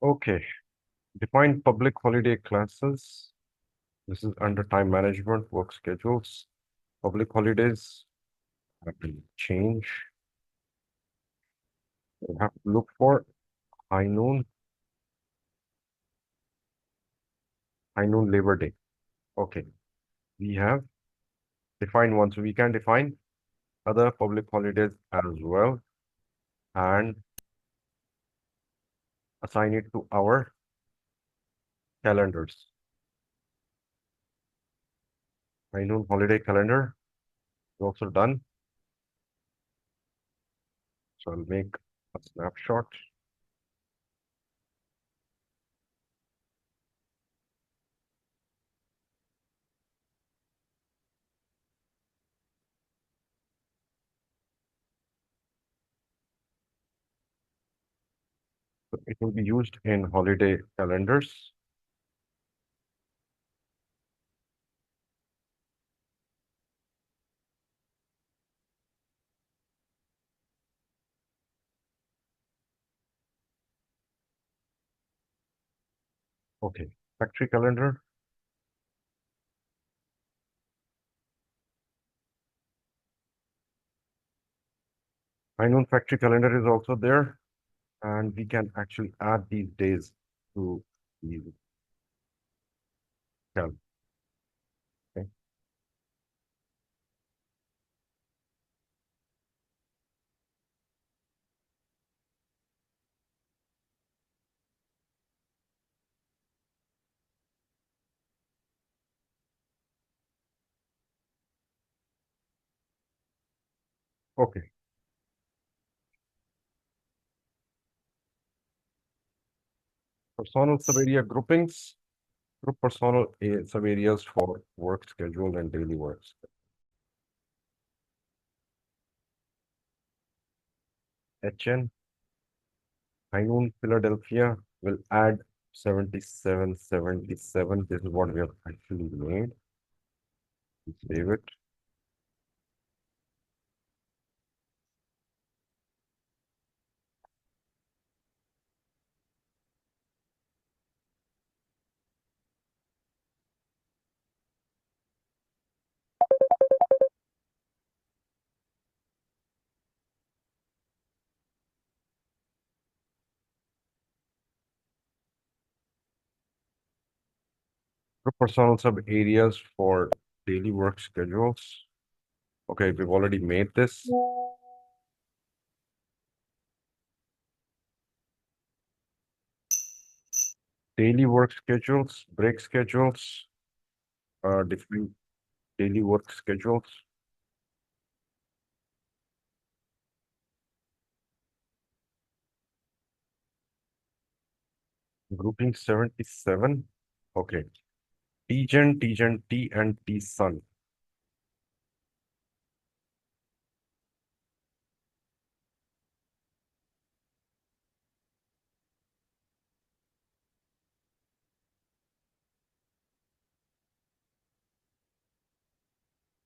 Okay, define public holiday classes. This is under time management, work schedules. Public holidays have to change. We have to look for high noon, high noon Labor Day. Okay, we have defined one, so we can define other public holidays as well and assign it to our calendars. High noon holiday calendar is also done. So I'll make a snapshot. So it will be used in holiday calendars. Okay, factory calendar. High noon factory calendar is also there, and we can actually add these days to the calendar. Okay. Okay. Personal sub-area groupings. Group personal sub-areas for work schedule and daily works. HN, High noon Philadelphia will add 7777. This is what we have actually made. Save it. Group personal sub-areas for daily work schedules. Okay, we've already made this. Daily work schedules, break schedules, different daily work schedules. Grouping 77. Okay. TGen, TGen, T and T Sun.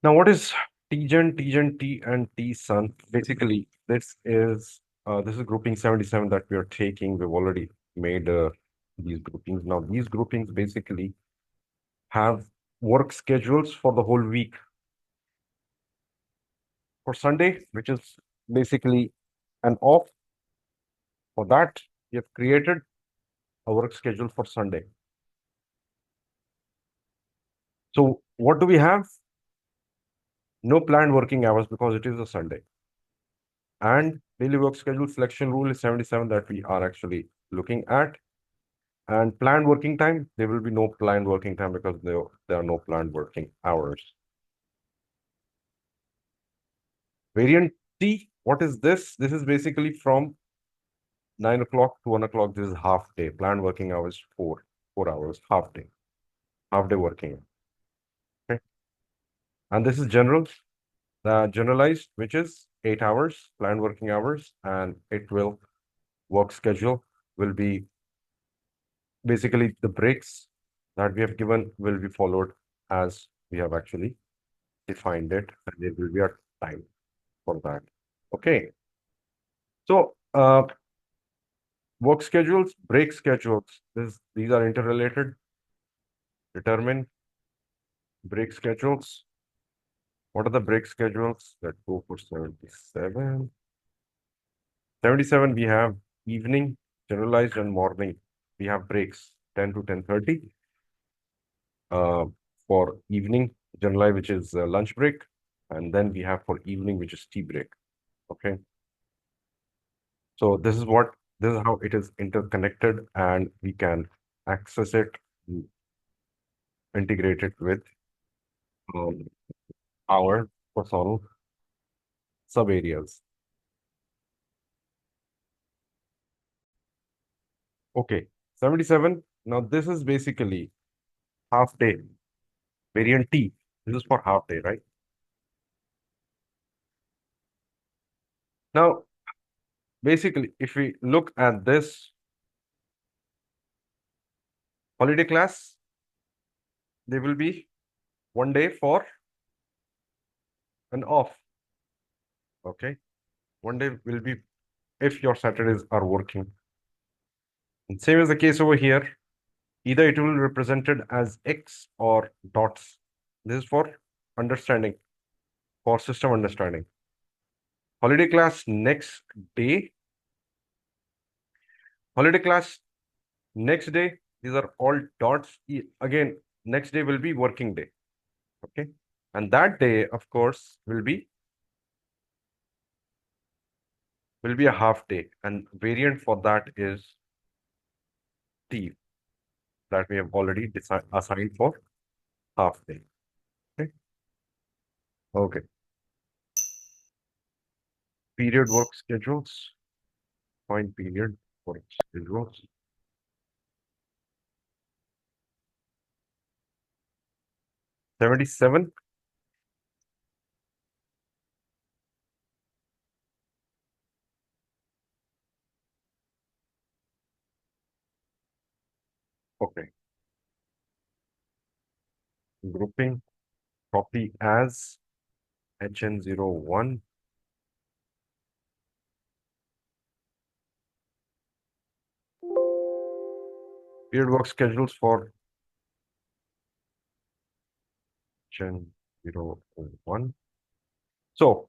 Now, what is TGen, TGen, T and T Sun? Basically, this is grouping 77 that we are taking. We've already made these groupings. Now, these groupings basically have work schedules for the whole week. For Sunday, which is basically an off, for that, we have created a work schedule for Sunday. So what do we have? No planned working hours because it is a Sunday. And daily work schedule selection rule is 77 that we are actually looking at. And planned working time, there will be no planned working time because there are no planned working hours. Variant T, what is this? This is basically from 9 o'clock to 1 o'clock. This is half day. Planned working hours, 4 hours, half day working. Okay. And this is generalized, which is 8 hours, planned working hours, and work schedule will be basically the breaks that we have given will be followed as we have actually defined it, and there will be a time for that. Okay. So Work schedules, break schedules. These are interrelated. Determine break schedules. What are the break schedules? Let's go for 77. 77, we have evening, generalized, and morning. We have breaks 10 to 10:30. Uh, for evening, generalized, which is lunch break. And then we have for evening, which is tea break. Okay. So this is how it is interconnected, and we can access it, integrate it with um, our personal sub areas. Okay, 77. Now this is basically half day, variant T. This is for half day, right? Now, basically, if we look at this holiday class, there will be one day for an off. Okay, one day will be if your Saturdays are working. And same is the case over here. Either it will be represented as X or dots. This is for understanding, for system understanding. Holiday class next day. Holiday class next day. These are all dots. Again, next day will be working day. Okay. And that day, of course, will be a half day. And variant for that is T that we have already assigned for half day. Okay. Okay. Period work schedules. Find period work schedules. 77. Okay. Grouping. Copy as HN01. Period work schedules for HN01. So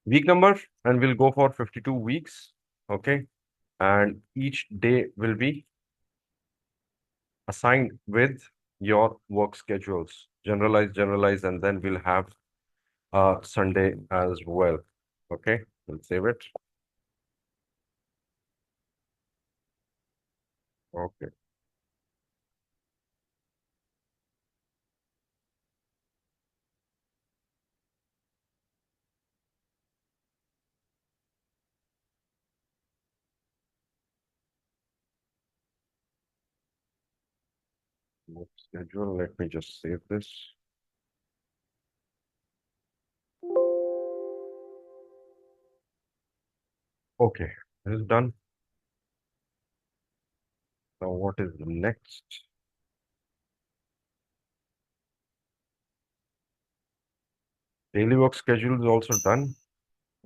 week number, and we'll go for 52 weeks. Okay. And each day will be assigned with your work schedules. Generalize, and then we'll have Sunday as well. Okay. We'll save it. Okay. Work schedule. Let me just save this. Okay. This is done. Now what is next? Daily work schedule is also done.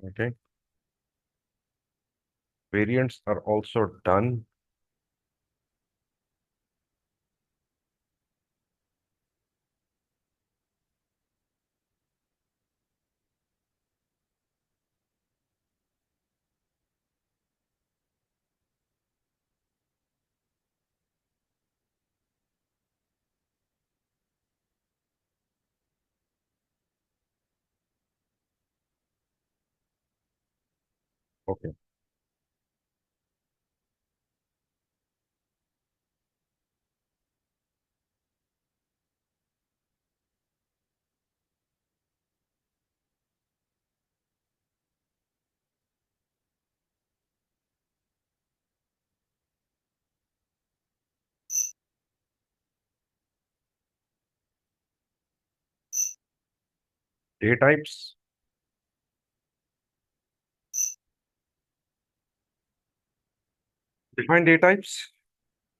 Okay. Variants are also done. Okay. Day types. Define day types.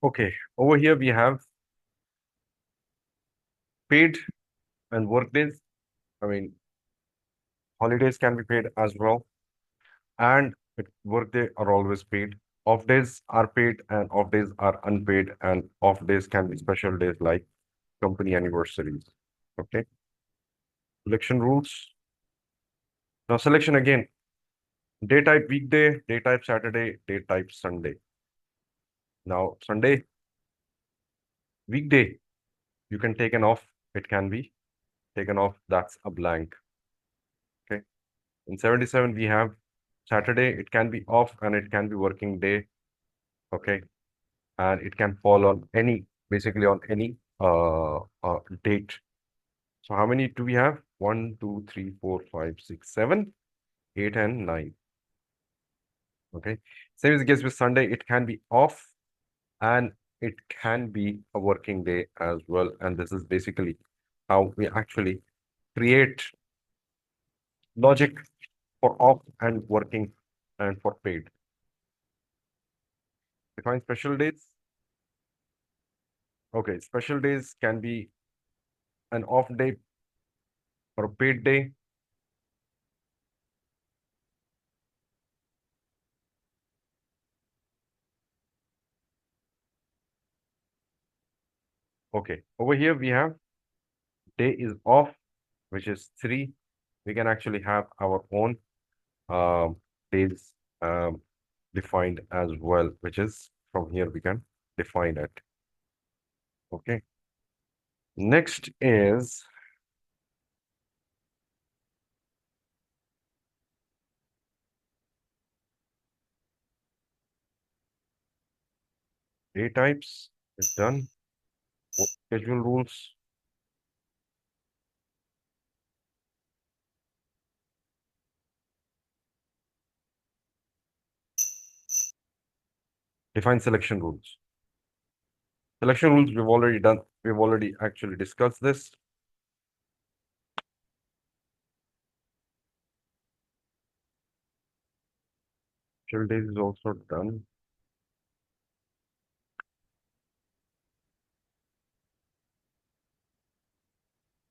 Okay. Over here we have paid and work days. I mean, holidays can be paid as well. and workday are always paid. Off days are paid and off days are unpaid, and off days can be special days like company anniversaries. Okay. Selection rules. Now selection again. Day type weekday, day type Saturday, day type Sunday. Now Sunday, weekday, you can take an off. It can be taken off. That's a blank. Okay. In 77, we have Saturday. It can be off and it can be working day. Okay. And it can fall on any, basically on any date. So how many do we have? 1, 2, 3, 4, 5, 6, 7, 8, and 9. Okay. Same as the case with Sunday. It can be off and it can be a working day as well. And this is basically how we actually create logic for off and working and for paid. Define special days. Okay, special days can be an off day or a paid day. Okay, over here we have day is off, which is 3. We can actually have our own days defined as well, which is from here we can define it. Okay. Next is day types is done. Schedule rules. Define selection rules. Selection rules we've already done. We've already actually discussed this. Chill days is also done.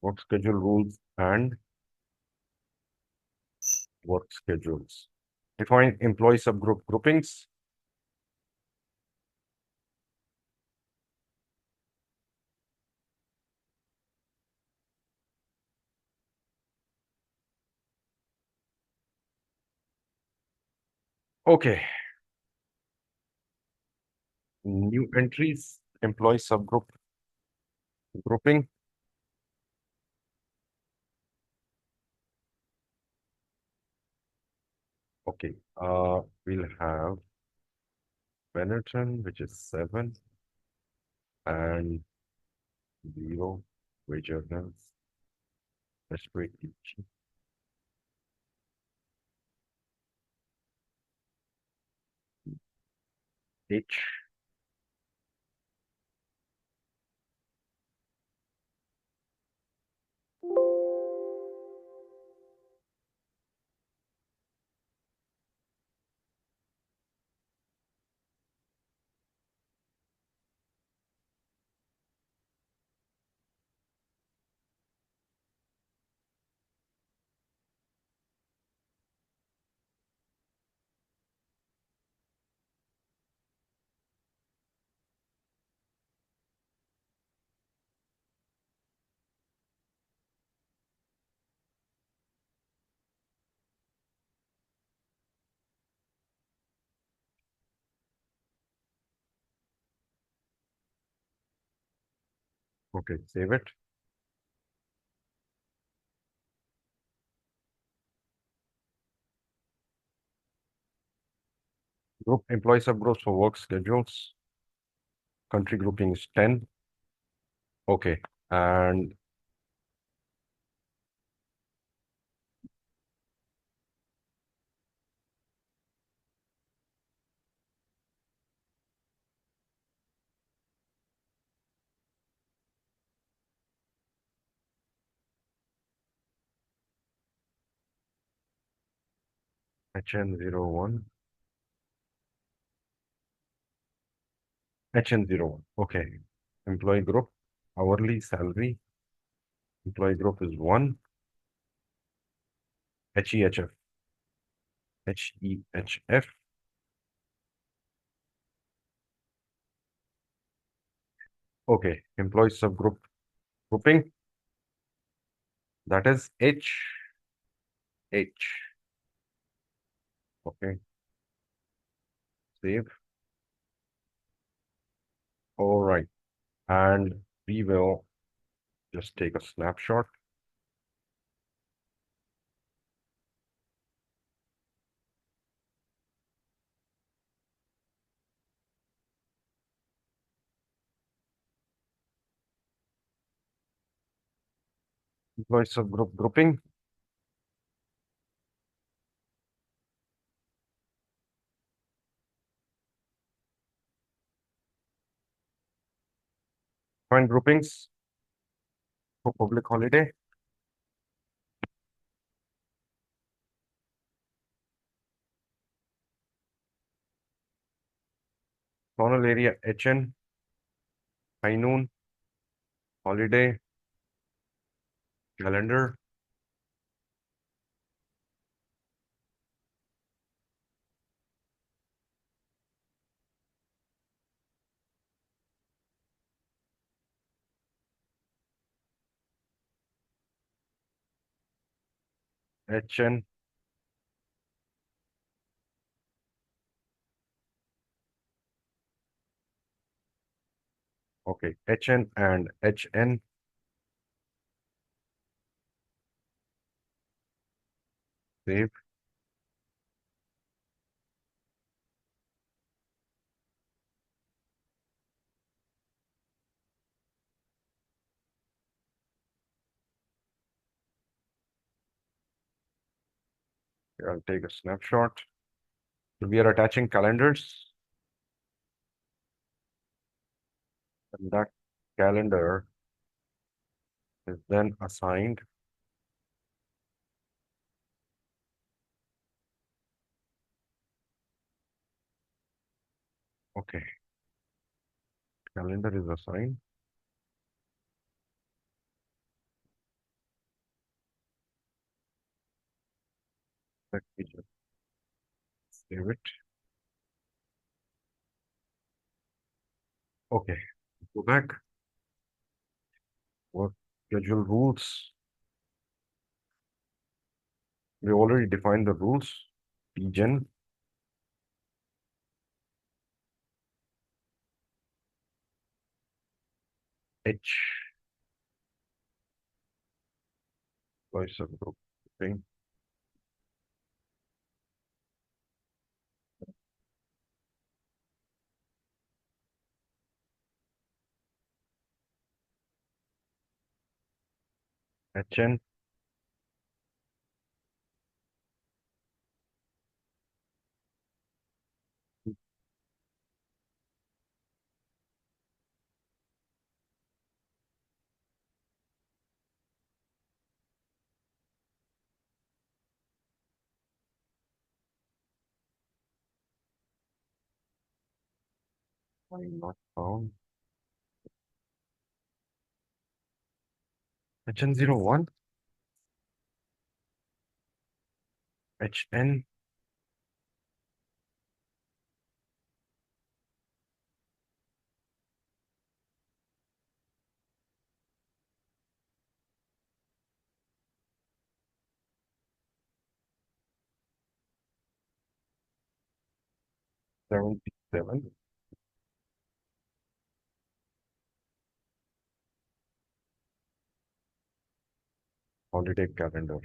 Work schedule rules and work schedules. Define employee subgroup groupings. Okay. New entries, employee subgroup grouping. Okay. We'll have Benetton, which is 7, and 0, wage earners. Let's break each. H. Okay, save it. Group employee subgroups for work schedules. Country grouping is 10. Okay. And HN01. HN01. Okay. Employee group, hourly salary. Employee group is 1. HEHF. HEHF. Okay, employee subgroup grouping, that is HH. Okay, save. All right, and we will just take a snapshot. Employee subgroup grouping. Find groupings for public holiday. Zonal area HN, high noon, holiday, calendar, HN. Okay, HN and HN. Save. I'll take a snapshot. So we are attaching calendars, and that calendar is then assigned. Okay, calendar is assigned. Let me just save it. Okay, go back. Work schedule rules. We already defined the rules. Gen H by subgroup thing. HN. Not found. HN01. HN. 77. Holiday calendar.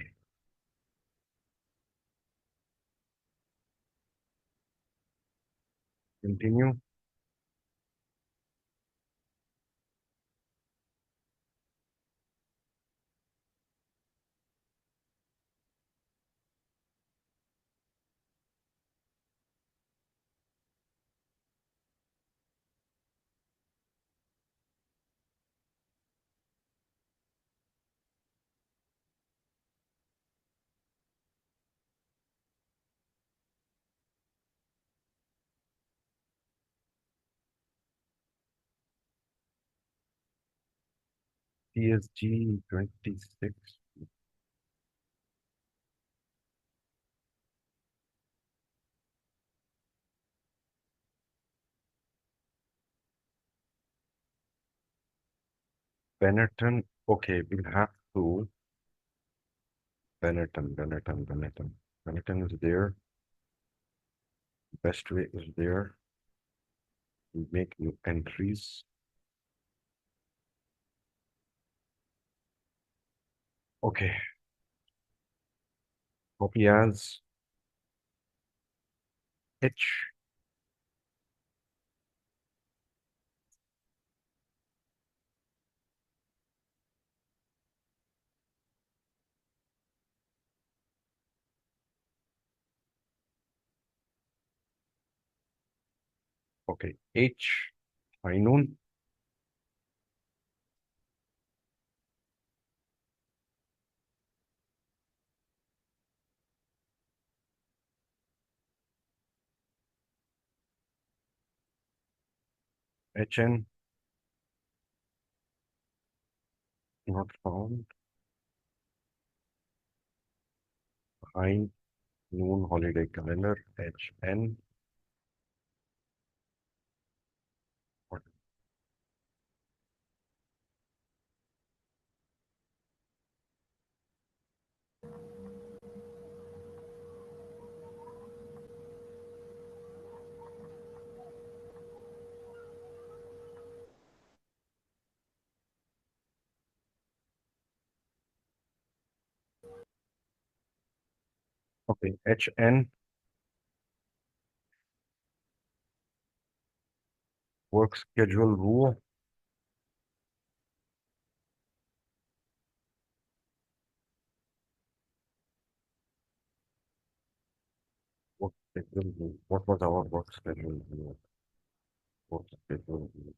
Continue. PSG 26. Benetton. Okay, we'll have to Benetton. Benetton is there. Best way is there. We make new entries. Okay, copy as H. Okay, H. High noon. HN. Not found. High noon holiday calendar. HN. What- Okay, HN. Work schedule rule. Work schedule rule. What was our work schedule rule? Work schedule rule.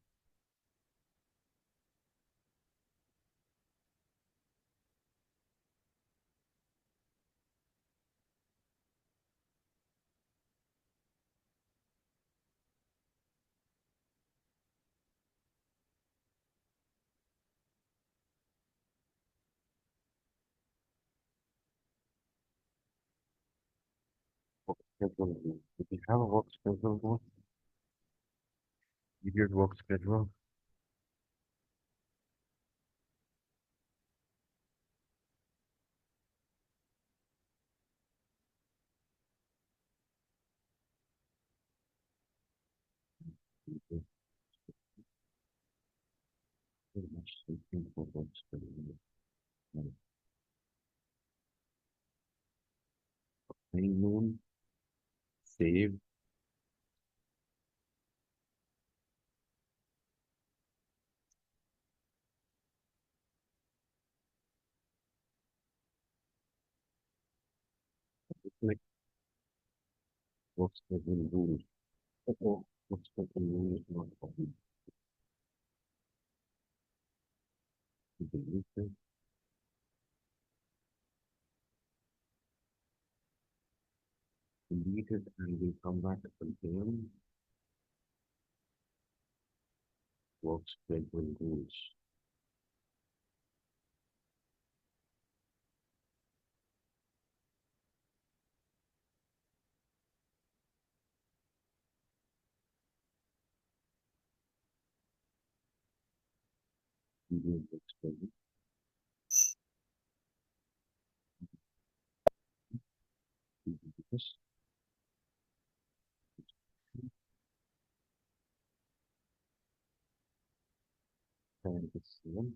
Work schedule rule. Do we have a work schedule rule? Period work schedule. Okay, very much something for work schedule. Noon. Save. Like work schedule rule. Oh, work schedule rule is not copied. Delete it. Delete it and we'll come back again. Work schedule rules. Period work schedule. This and this one.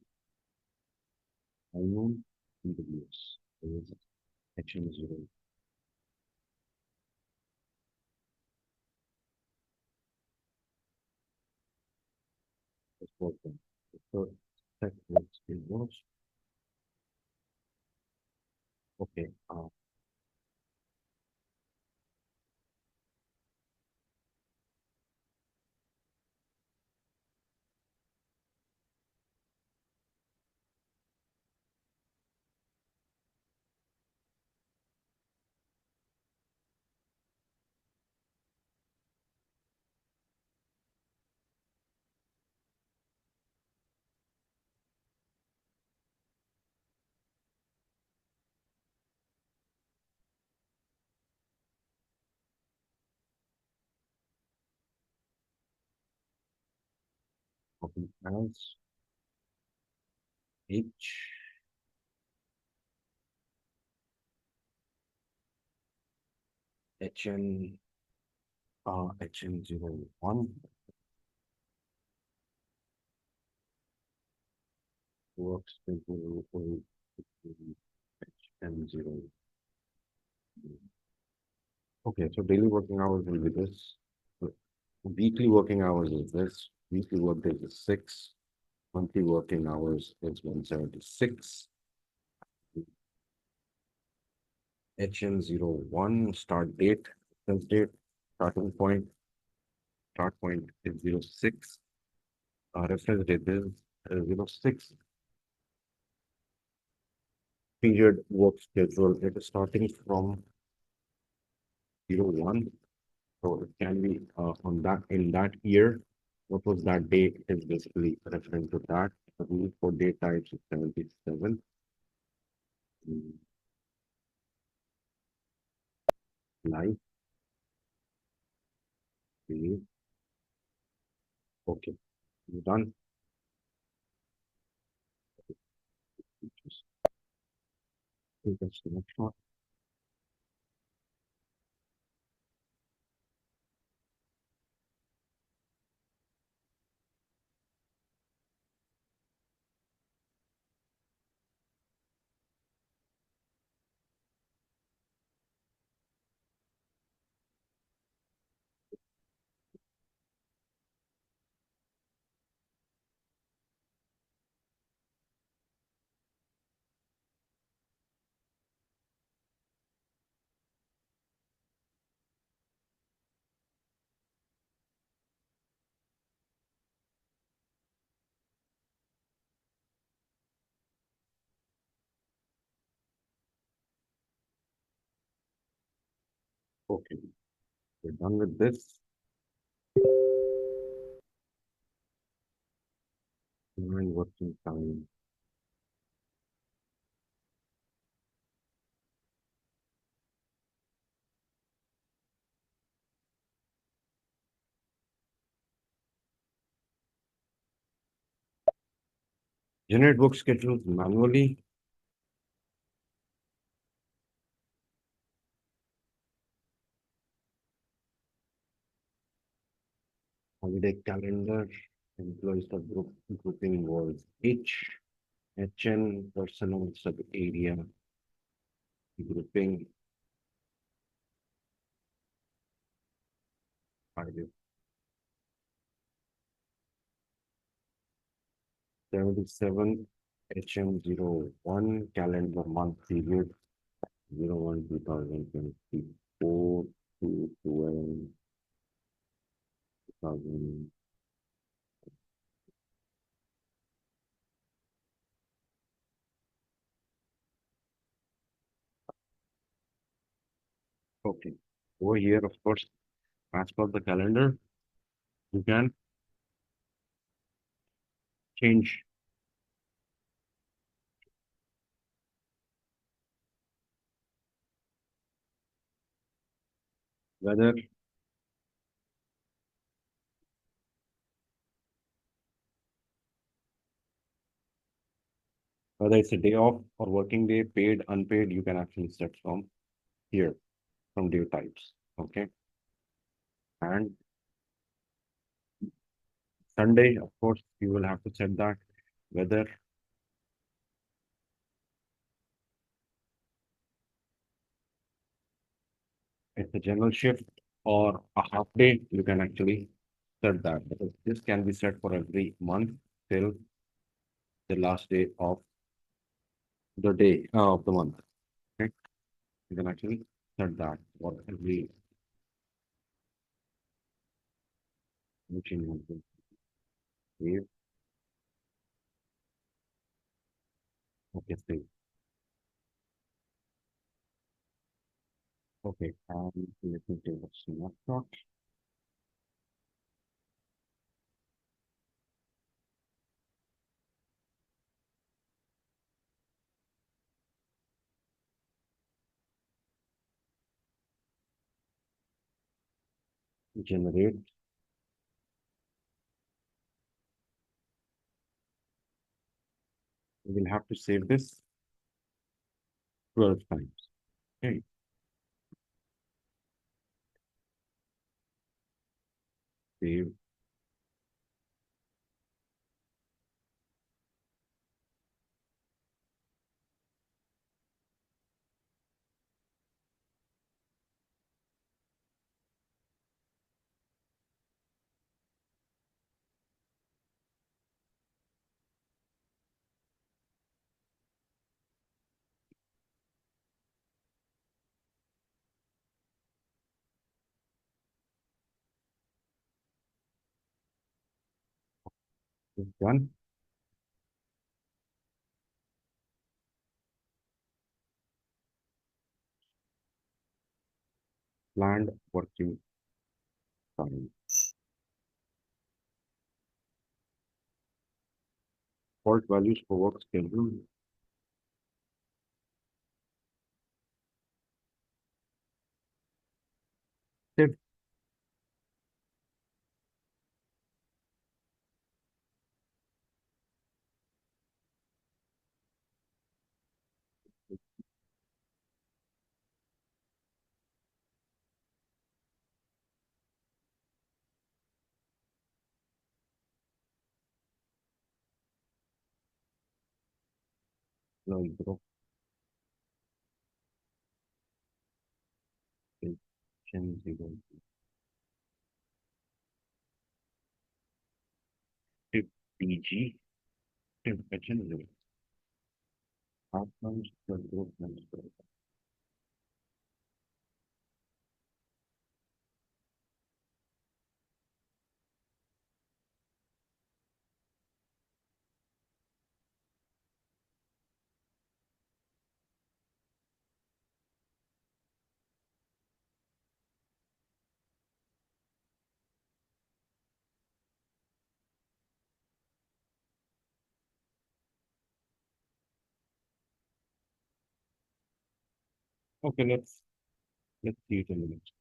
Unknown PWS. There is action 0. That's what then. The third step work schedule. Okay. Copy as H HN HN01 works schedule HN0. Okay, so daily working hours will be this. So weekly working hours is this. Weekly work days is 6. Monthly working hours is 176. HN01 start date, reference date, starting point, start point is 06. Reference date is 06. Period work schedule, it is starting from 01. So it can be on that in that year. What was that date is basically referring to that. The rule for date types is 77. Mm, Life. Period. Okay, you done. Just take a snapshot. Okay, we're done with this. And working time. Generate work schedules manually. Holiday calendar. Employees of grouping was HN personal sub area grouping. Five 77 HM01 calendar month period 01 2024 to 12 2000. Okay. Over here, of course, as per the calendar, you can change whether it's a day off or working day, paid, unpaid, you can actually set from here from day types. Okay. And Sunday, of course, you will have to set that whether it's a general shift or a half day, you can actually set that because this can be set for every month till the last day of the day of the month. Okay, you can actually set that for every which in month. Save. Okay, save. Okay, let me take a snapshot. Generate. We will I'll have to save this 12 times. Okay, save. It's done. Planned working time. Default values for work schedule. Save. No, group. Change zero. Tip PG. Tip zero. Outcomes for group members. Okay, let's see it in a minute.